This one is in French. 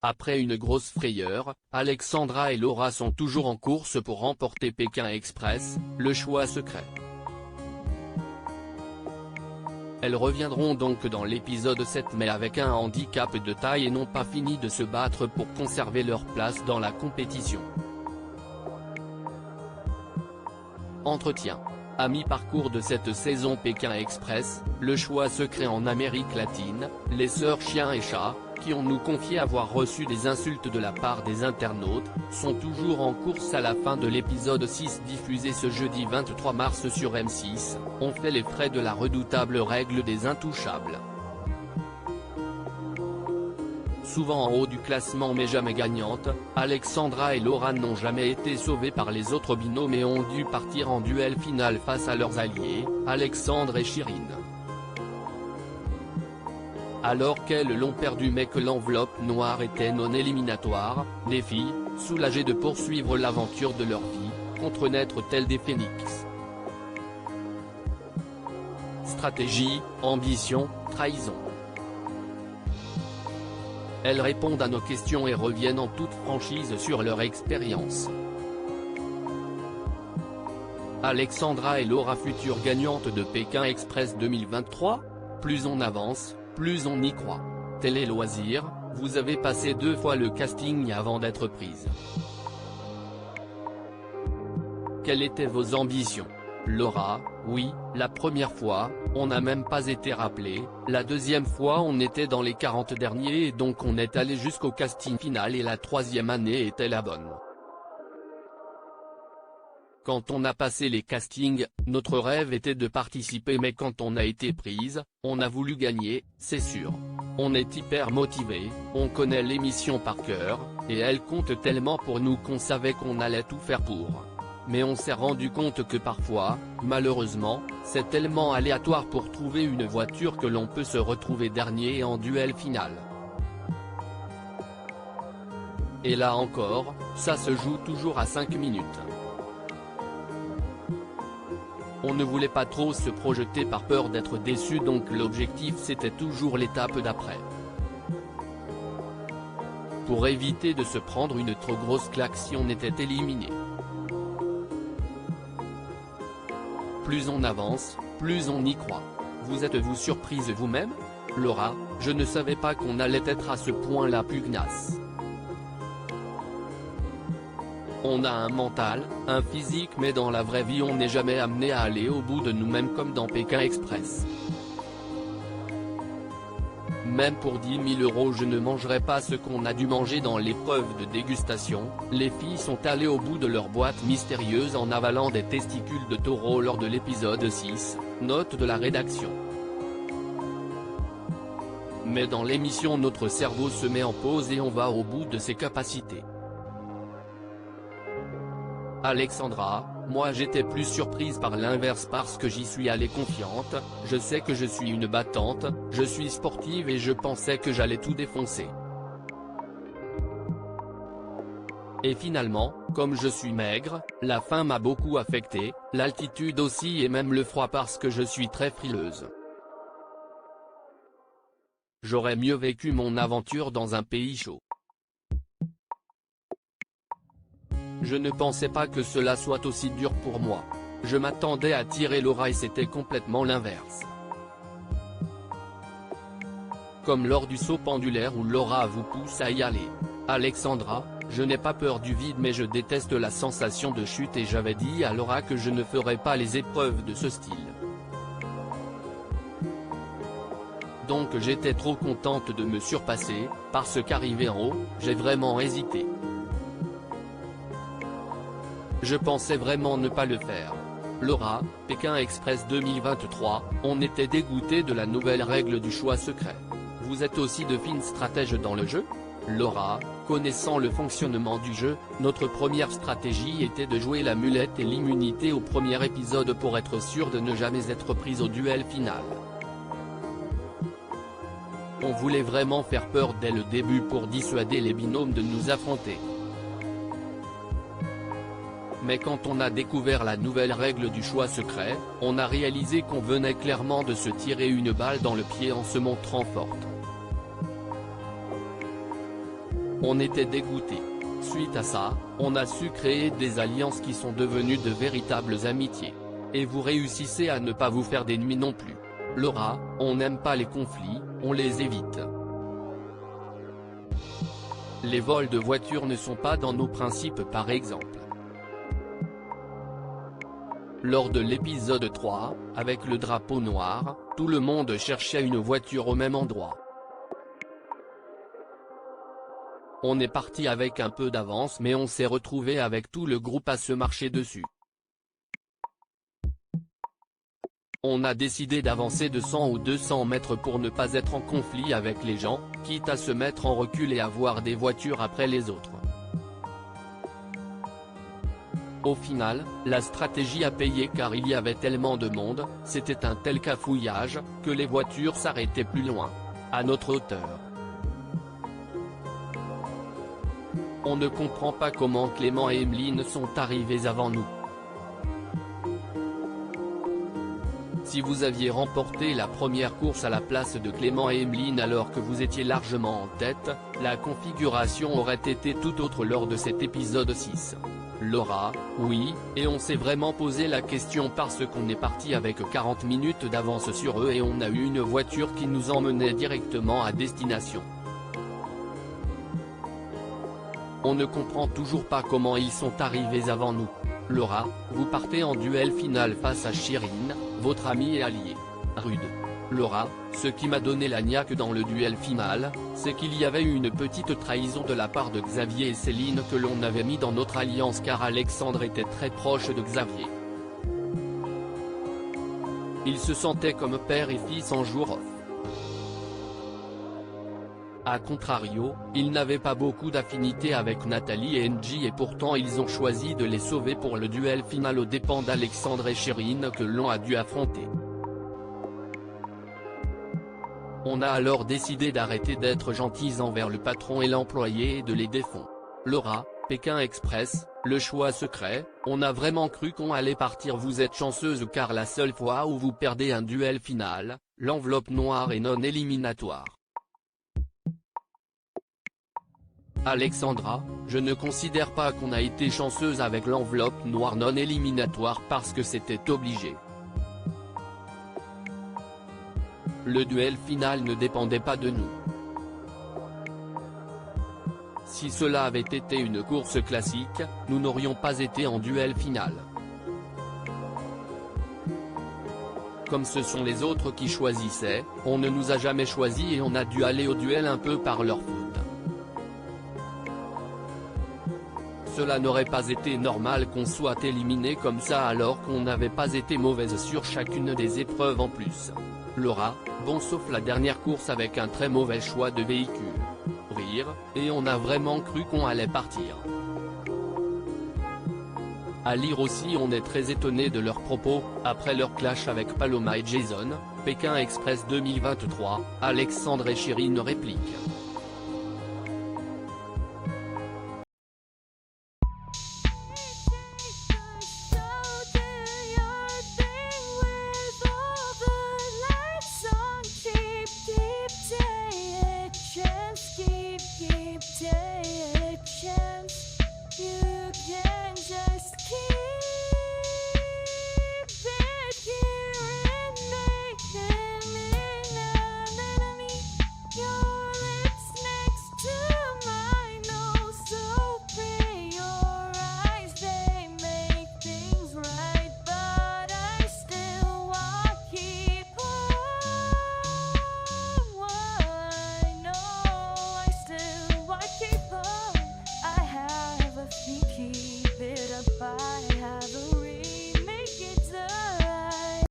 Après une grosse frayeur, Alexandra et Laura sont toujours en course pour remporter Pékin Express, le choix secret. Elles reviendront donc dans l'épisode 7 mais avec un handicap de taille et n'ont pas fini de se battre pour conserver leur place dans la compétition. Entretien. À mi-parcours de cette saison Pékin Express, le choix secret en Amérique latine, les sœurs Chien et Chat, qui ont nous confié avoir reçu des insultes de la part des internautes, sont toujours en course à la fin de l'épisode 6 diffusé ce jeudi 23 mars sur M6, ont fait les frais de la redoutable règle des intouchables. Souvent en haut du classement mais jamais gagnantes, Alexandra et Laura n'ont jamais été sauvées par les autres binômes et ont dû partir en duel final face à leurs alliés, Alexandre et Chirine. Alors qu'elles l'ont perdu mais que l'enveloppe noire était non éliminatoire, les filles, soulagées de poursuivre l'aventure de leur vie, contre-naître telles des phénix. Stratégie, ambition, trahison. Elles répondent à nos questions et reviennent en toute franchise sur leur expérience. Alexandra et Laura, futures gagnantes de Pékin Express 2023, plus on avance, plus on y croit. Télé Loisirs, vous avez passé 2 fois le casting avant d'être prise. Quelles étaient vos ambitions? Laura, oui, la première fois, on n'a même pas été rappelé, la deuxième fois on était dans les 40 derniers et donc on est allé jusqu'au casting final et la troisième année était la bonne. Quand on a passé les castings, notre rêve était de participer mais quand on a été prise, on a voulu gagner, c'est sûr. On est hyper motivé, on connaît l'émission par cœur, et elle compte tellement pour nous qu'on savait qu'on allait tout faire pour. Mais on s'est rendu compte que parfois, malheureusement, c'est tellement aléatoire pour trouver une voiture que l'on peut se retrouver dernier en duel final. Et là encore, ça se joue toujours à 5 minutes. On ne voulait pas trop se projeter par peur d'être déçu donc l'objectif c'était toujours l'étape d'après. Pour éviter de se prendre une trop grosse claque si on était éliminé. Plus on avance, plus on y croit. Vous êtes-vous surprise vous-même? Laura, je ne savais pas qu'on allait être à ce point-là pugnace. On a un mental, un physique mais dans la vraie vie on n'est jamais amené à aller au bout de nous-mêmes comme dans Pékin Express. Même pour 10 000 € je ne mangerai pas ce qu'on a dû manger dans l'épreuve de dégustation, les filles sont allées au bout de leur boîte mystérieuse en avalant des testicules de taureau lors de l'épisode 6, note de la rédaction. Mais dans l'émission notre cerveau se met en pause et on va au bout de ses capacités. Alexandra, moi j'étais plus surprise par l'inverse parce que j'y suis allée confiante, je sais que je suis une battante, je suis sportive et je pensais que j'allais tout défoncer. Et finalement, comme je suis maigre, la faim m'a beaucoup affecté, l'altitude aussi et même le froid parce que je suis très frileuse. J'aurais mieux vécu mon aventure dans un pays chaud. Je ne pensais pas que cela soit aussi dur pour moi. Je m'attendais à tirer Laura et c'était complètement l'inverse. Comme lors du saut pendulaire où Laura vous pousse à y aller. Alexandra, je n'ai pas peur du vide mais je déteste la sensation de chute et j'avais dit à Laura que je ne ferais pas les épreuves de ce style. Donc j'étais trop contente de me surpasser, parce qu'arrivé en haut, j'ai vraiment hésité. Je pensais vraiment ne pas le faire. Laura, Pékin Express 2023, on était dégoûté de la nouvelle règle du choix secret. Vous êtes aussi de fines stratèges dans le jeu? Laura, connaissant le fonctionnement du jeu, notre première stratégie était de jouer la mulette et l'immunité au premier épisode pour être sûr de ne jamais être prise au duel final. On voulait vraiment faire peur dès le début pour dissuader les binômes de nous affronter. Mais quand on a découvert la nouvelle règle du choix secret, on a réalisé qu'on venait clairement de se tirer une balle dans le pied en se montrant forte. On était dégoûtés. Suite à ça, on a su créer des alliances qui sont devenues de véritables amitiés. Et vous réussissez à ne pas vous faire d'ennemis non plus. Laura, on n'aime pas les conflits, on les évite. Les vols de voitures ne sont pas dans nos principes par exemple. Lors de l'épisode 3, avec le drapeau noir, tout le monde cherchait une voiture au même endroit. On est parti avec un peu d'avance mais on s'est retrouvé avec tout le groupe à se marcher dessus. On a décidé d'avancer de 100 ou 200 mètres pour ne pas être en conflit avec les gens, quitte à se mettre en recul et avoir des voitures après les autres. Au final, la stratégie a payé car il y avait tellement de monde, c'était un tel cafouillage, que les voitures s'arrêtaient plus loin. À notre hauteur. On ne comprend pas comment Clément et Emeline sont arrivés avant nous. Si vous aviez remporté la première course à la place de Clément et Emeline alors que vous étiez largement en tête, la configuration aurait été tout autre lors de cet épisode 6. Laura, oui, et on s'est vraiment posé la question parce qu'on est parti avec 40 minutes d'avance sur eux et on a eu une voiture qui nous emmenait directement à destination. On ne comprend toujours pas comment ils sont arrivés avant nous. Laura, vous partez en duel final face à Chirine, votre amie et alliée. Rude. Laura, ce qui m'a donné la niaque dans le duel final, c'est qu'il y avait eu une petite trahison de la part de Xavier et Céline que l'on avait mis dans notre alliance car Alexandre était très proche de Xavier. Ils se sentaient comme père et fils en jour off. A contrario, ils n'avaient pas beaucoup d'affinité avec Nathalie et Engie et pourtant ils ont choisi de les sauver pour le duel final aux dépens d'Alexandre et Chirine que l'on a dû affronter. On a alors décidé d'arrêter d'être gentils envers le patron et l'employé et de les défendre. Laura, Pékin Express, le choix secret, on a vraiment cru qu'on allait partir. Vous êtes chanceuse car la seule fois où vous perdez un duel final, l'enveloppe noire est non éliminatoire. Alexandra, je ne considère pas qu'on a été chanceuse avec l'enveloppe noire non éliminatoire parce que c'était obligé. Le duel final ne dépendait pas de nous. Si cela avait été une course classique, nous n'aurions pas été en duel final. Comme ce sont les autres qui choisissaient, on ne nous a jamais choisis et on a dû aller au duel un peu par leur faute. Cela n'aurait pas été normal qu'on soit éliminé comme ça alors qu'on n'avait pas été mauvaise sur chacune des épreuves en plus. Laura, bon sauf la dernière course avec un très mauvais choix de véhicule. Rire, et on a vraiment cru qu'on allait partir. À lire aussi on est très étonné de leurs propos, après leur clash avec Paloma et Jason, Pékin Express 2023, Alexandre et Chirine répliquent.